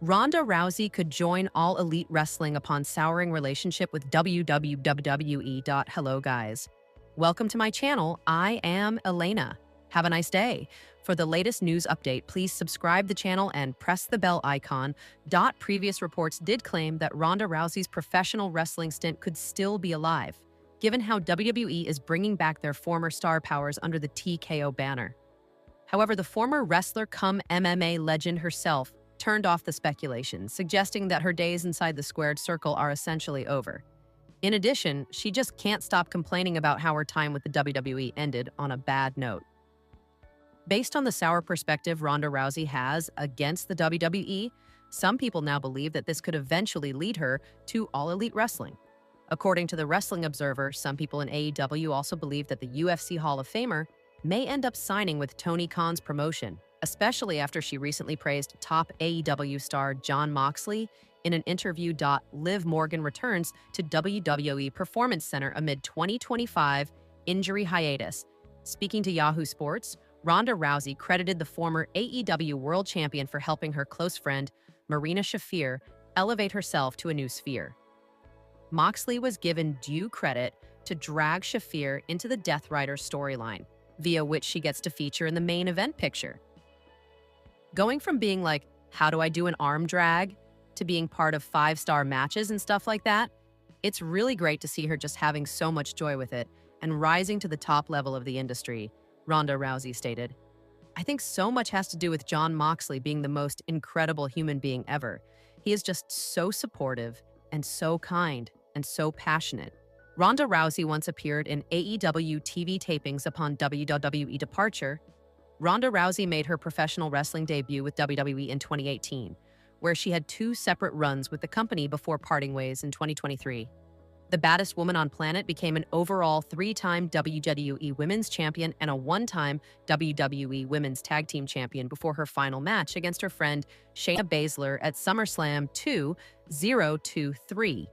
Ronda Rousey could join All Elite Wrestling upon souring relationship with WWE. Hello, guys. Welcome to my channel. I am Elena. Have a nice day. For the latest news update, please subscribe the channel and press the bell icon. Previous reports did claim that Ronda Rousey's professional wrestling stint could still be alive, given how WWE is bringing back their former star powers under the TKO banner. However, the former wrestler cum MMA legend herself turned off the speculation, suggesting that her days inside the squared circle are essentially over. In addition, she just can't stop complaining about how her time with the WWE ended on a bad note. Based on the sour perspective Ronda Rousey has against the WWE, some people now believe that this could eventually lead her to All Elite Wrestling. According to the Wrestling Observer, some people in AEW also believe that the UFC Hall of Famer may end up signing with Tony Khan's promotion, especially after she recently praised top AEW star Jon Moxley in an interview. Liv Morgan returns to WWE Performance Center amid 2025 injury hiatus. Speaking to Yahoo Sports, Ronda Rousey credited the former AEW World Champion for helping her close friend, Marina Shafir, elevate herself to a new sphere. Moxley was given due credit to drag Shafir into the Death Rider storyline, via which she gets to feature in the main event picture. Going from being like, how do I do an arm drag, to being part of 5-star matches and stuff like that, it's really great to see her just having so much joy with it and rising to the top level of the industry, Ronda Rousey stated. I think so much has to do with Jon Moxley being the most incredible human being ever. He is just so supportive and so kind and so passionate. Ronda Rousey once appeared in AEW TV tapings upon WWE departure. Ronda Rousey made her professional wrestling debut with WWE in 2018, where she had 2 separate runs with the company before parting ways in 2023. The baddest woman on planet became an overall 3-time WWE Women's Champion and a 1-time WWE Women's Tag Team Champion before her final match against her friend Shayna Baszler at SummerSlam 2023.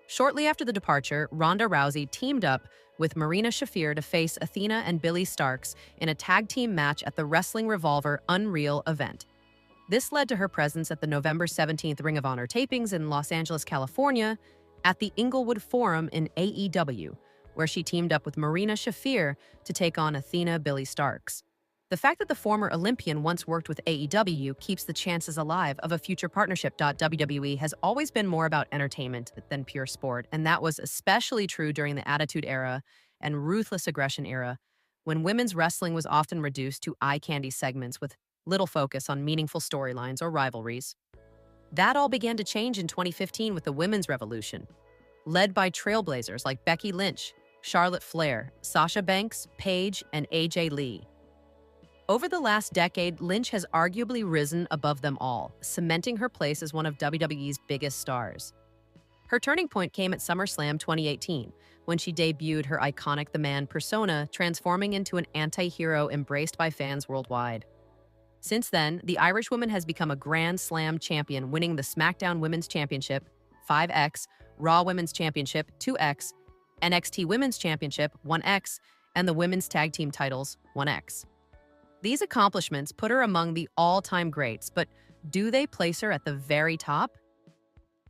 Shortly after the departure, Ronda Rousey teamed up with Marina Shafir to face Athena and Billie Starkz in a tag team match at the Wrestling Revolver Unreal event. This led to her presence at the November 17th Ring of Honor tapings in Los Angeles, California, at the Inglewood Forum in AEW, where she teamed up with Marina Shafir to take on Athena Billie Starkz. The fact that the former Olympian once worked with AEW keeps the chances alive of a future partnership. WWE has always been more about entertainment than pure sport, and that was especially true during the Attitude Era and Ruthless Aggression Era, when women's wrestling was often reduced to eye candy segments with little focus on meaningful storylines or rivalries. That all began to change in 2015 with the women's revolution, led by trailblazers like Becky Lynch, Charlotte Flair, Sasha Banks, Paige, and AJ Lee. Over the last decade, Lynch has arguably risen above them all, cementing her place as one of WWE's biggest stars. Her turning point came at SummerSlam 2018, when she debuted her iconic The Man persona, transforming into an anti-hero embraced by fans worldwide. Since then, the Irish woman has become a Grand Slam champion, winning the SmackDown Women's Championship, 5X, Raw Women's Championship, 2X, NXT Women's Championship, 1X, and the Women's Tag Team titles, 1X. These accomplishments put her among the all-time greats, but do they place her at the very top?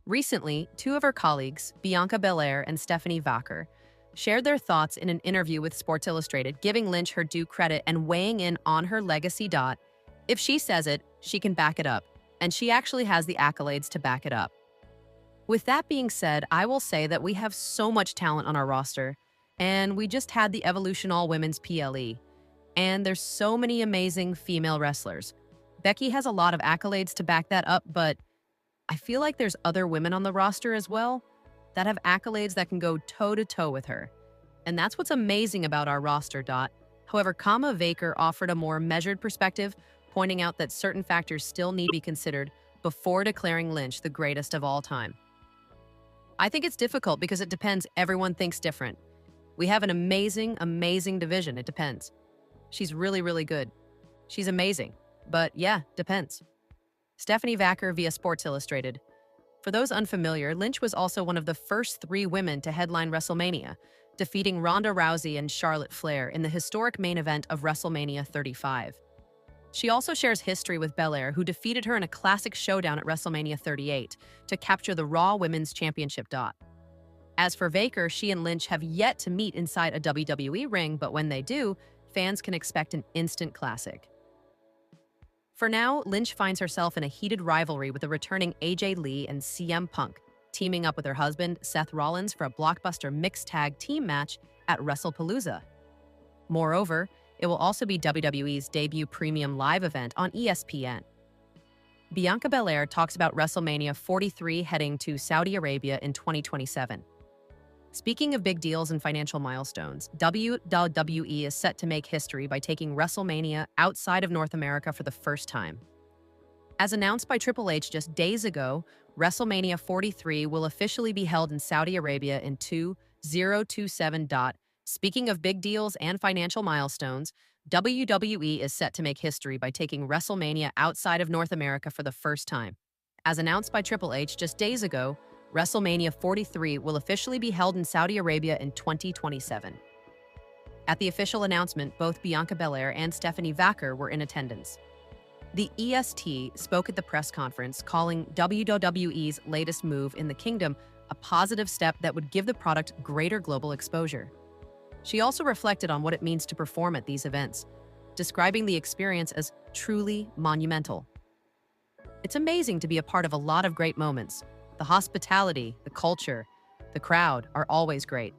Recently, 2 of her colleagues, Bianca Belair and Stephanie Vacher, shared their thoughts in an interview with Sports Illustrated, giving Lynch her due credit and weighing in on her legacy. If she says it, she can back it up, and she actually has the accolades to back it up. With that being said, I will say that we have so much talent on our roster, and we just had the Evolution All Women's PLE. And there's so many amazing female wrestlers. Becky has a lot of accolades to back that up, but I feel like there's other women on the roster as well that have accolades that can go toe-to-toe with her. And that's what's amazing about our roster. However, Kama Vaker offered a more measured perspective, pointing out that certain factors still need to be considered before declaring Lynch the greatest of all time. I think it's difficult because it depends. Everyone thinks different. We have an amazing, amazing division. It depends. She's really, really good. She's amazing. But yeah, depends. Stephanie Vacher via Sports Illustrated. For those unfamiliar, Lynch was also one of the first 3 women to headline WrestleMania, defeating Ronda Rousey and Charlotte Flair in the historic main event of WrestleMania 35. She also shares history with Belair, who defeated her in a classic showdown at WrestleMania 38 to capture the Raw Women's Championship. As for Baker, she and Lynch have yet to meet inside a WWE ring, but when they do, fans can expect an instant classic. For now, Lynch finds herself in a heated rivalry with the returning AJ Lee and CM Punk, teaming up with her husband, Seth Rollins, for a blockbuster mixed tag team match at WrestlePalooza. Moreover, it will also be WWE's debut premium live event on ESPN. Bianca Belair talks about WrestleMania 43 heading to Saudi Arabia in 2027. Speaking of big deals and financial milestones, WWE is set to make history by taking WrestleMania outside of North America for the first time. As announced by Triple H just days ago, WrestleMania 43 will officially be held in Saudi Arabia in 2027. Speaking of big deals and financial milestones, WWE is set to make history by taking WrestleMania outside of North America for the first time. As announced by Triple H just days ago, WrestleMania 43 will officially be held in Saudi Arabia in 2027. At the official announcement, both Bianca Belair and Stephanie Vaquer were in attendance. The EST spoke at the press conference, calling WWE's latest move in the kingdom a positive step that would give the product greater global exposure. She also reflected on what it means to perform at these events, describing the experience as truly monumental. It's amazing to be a part of a lot of great moments. The hospitality, the culture, the crowd are always great.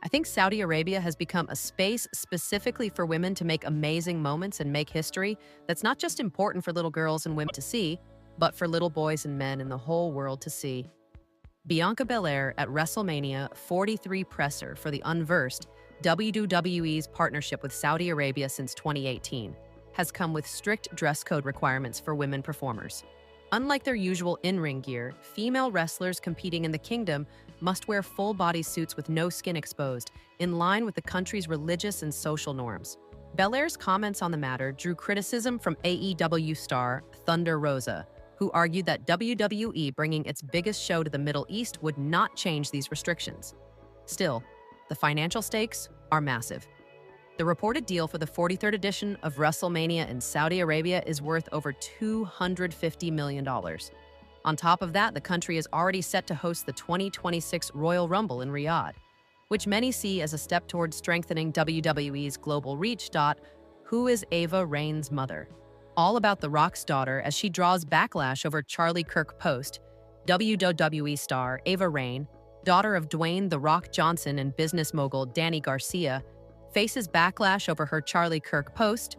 I think Saudi Arabia has become a space specifically for women to make amazing moments and make history that's not just important for little girls and women to see, but for little boys and men in the whole world to see. Bianca Belair at WrestleMania 43 presser for the unversed, WWE's partnership with Saudi Arabia since 2018 has come with strict dress code requirements for women performers. Unlike their usual in-ring gear, female wrestlers competing in the kingdom must wear full-body suits with no skin exposed, in line with the country's religious and social norms. Belair's comments on the matter drew criticism from AEW star Thunder Rosa, who argued that WWE bringing its biggest show to the Middle East would not change these restrictions. Still, the financial stakes are massive. The reported deal for the 43rd edition of WrestleMania in Saudi Arabia is worth over $250 million. On top of that, the country is already set to host the 2026 Royal Rumble in Riyadh, which many see as a step towards strengthening WWE's global reach. Who is Ava Rain's mother? All about The Rock's daughter as she draws backlash over Charlie Kirk post. WWE star Ava Rain, daughter of Dwayne "The Rock" Johnson and business mogul Danny Garcia, faces backlash over her Charlie Kirk post.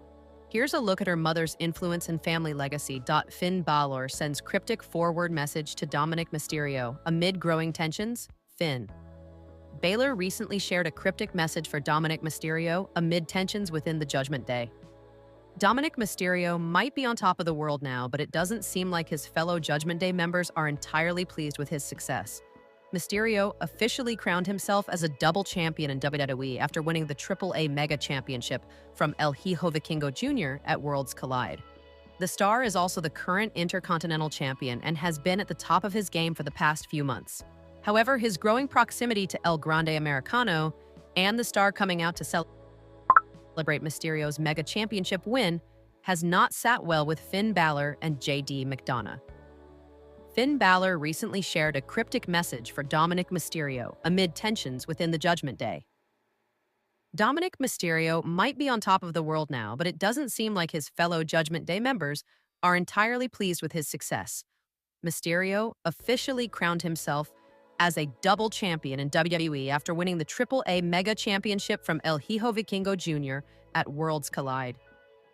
Here's a look at her mother's influence and family legacy. Finn Balor sends cryptic forward message to Dominic Mysterio amid growing tensions. Finn Balor recently shared a cryptic message for Dominic Mysterio amid tensions within the Judgment Day. Dominic Mysterio might be on top of the world now, but it doesn't seem like his fellow Judgment Day members are entirely pleased with his success. Mysterio officially crowned himself as a double champion in WWE after winning the AAA Mega Championship from El Hijo Vikingo Jr. at Worlds Collide. The star is also the current Intercontinental Champion and has been at the top of his game for the past few months. However, his growing proximity to El Grande Americano and the star coming out to celebrate Mysterio's Mega Championship win has not sat well with Finn Balor and JD McDonough. Finn Balor recently shared a cryptic message for Dominic Mysterio amid tensions within the Judgment Day. Dominic Mysterio might be on top of the world now, but it doesn't seem like his fellow Judgment Day members are entirely pleased with his success. Mysterio officially crowned himself as a double champion in WWE after winning the AAA Mega Championship from El Hijo Vikingo Jr. at Worlds Collide.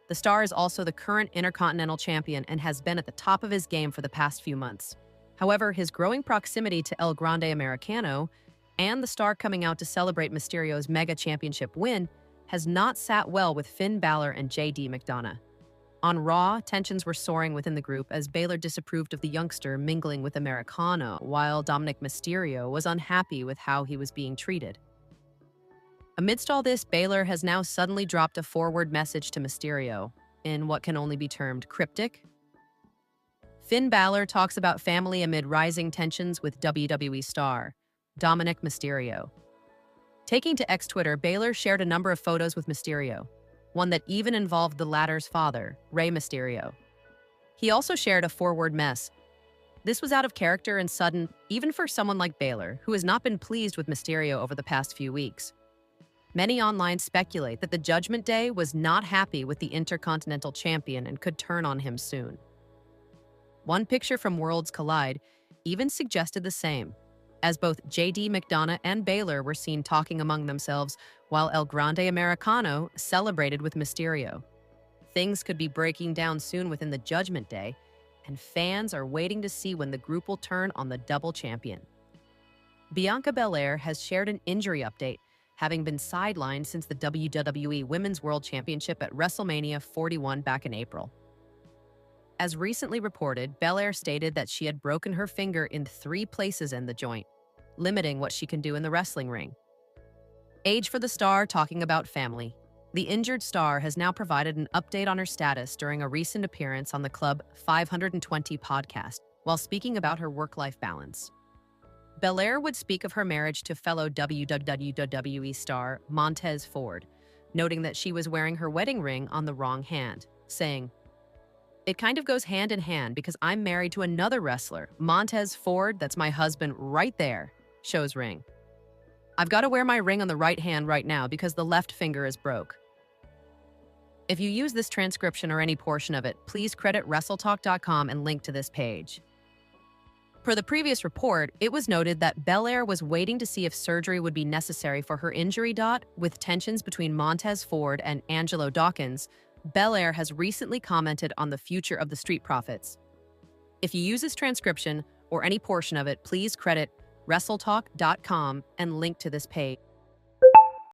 The star is also the current Intercontinental Champion and has been at the top of his game for the past few months. However, his growing proximity to El Grande Americano and the star coming out to celebrate Mysterio's Mega Championship win has not sat well with Finn Balor and JD McDonough. On Raw, tensions were soaring within the group as Balor disapproved of the youngster mingling with Americano, while Dominic Mysterio was unhappy with how he was being treated. Amidst all this, Balor has now suddenly dropped a forward message to Mysterio, in what can only be termed cryptic. Finn Balor talks about family amid rising tensions with WWE star Dominic Mysterio. Taking to X Twitter, Balor shared a number of photos with Mysterio. one that even involved the latter's father, Rey Mysterio. He also shared a forward mess. This was out of character and sudden, even for someone like Baylor, who has not been pleased with Mysterio over the past few weeks. Many online speculate that the Judgment Day was not happy with the Intercontinental Champion and could turn on him soon. One picture from Worlds Collide even suggested the same, as both JD McDonough and Baylor were seen talking among themselves while El Grande Americano celebrated with Mysterio. Things could be breaking down soon within the Judgment Day, and fans are waiting to see when the group will turn on the double champion. Bianca Belair has shared an injury update, having been sidelined since the WWE Women's World Championship at WrestleMania 41 back in April. As recently reported, Belair stated that she had broken her finger in 3 places in the joint, limiting what she can do in the wrestling ring. Age for the Star talking about family. The injured star has now provided an update on her status during a recent appearance on the Club 520 podcast while speaking about her work-life balance. Belair would speak of her marriage to fellow WWE star Montez Ford, noting that she was wearing her wedding ring on the wrong hand, saying, "It kind of goes hand in hand because I'm married to another wrestler, Montez Ford, that's my husband right there," shows ring. "I've got to wear my ring on the right hand right now because the left finger is broke." If you use this transcription or any portion of it, please credit WrestleTalk.com and link to this page. Per the previous report, it was noted that Belair was waiting to see if surgery would be necessary for her injury. With tensions between Montez Ford and Angelo Dawkins, Belair has recently commented on the future of the Street Profits. If you use this transcription or any portion of it, please credit WrestleTalk.com and link to this page.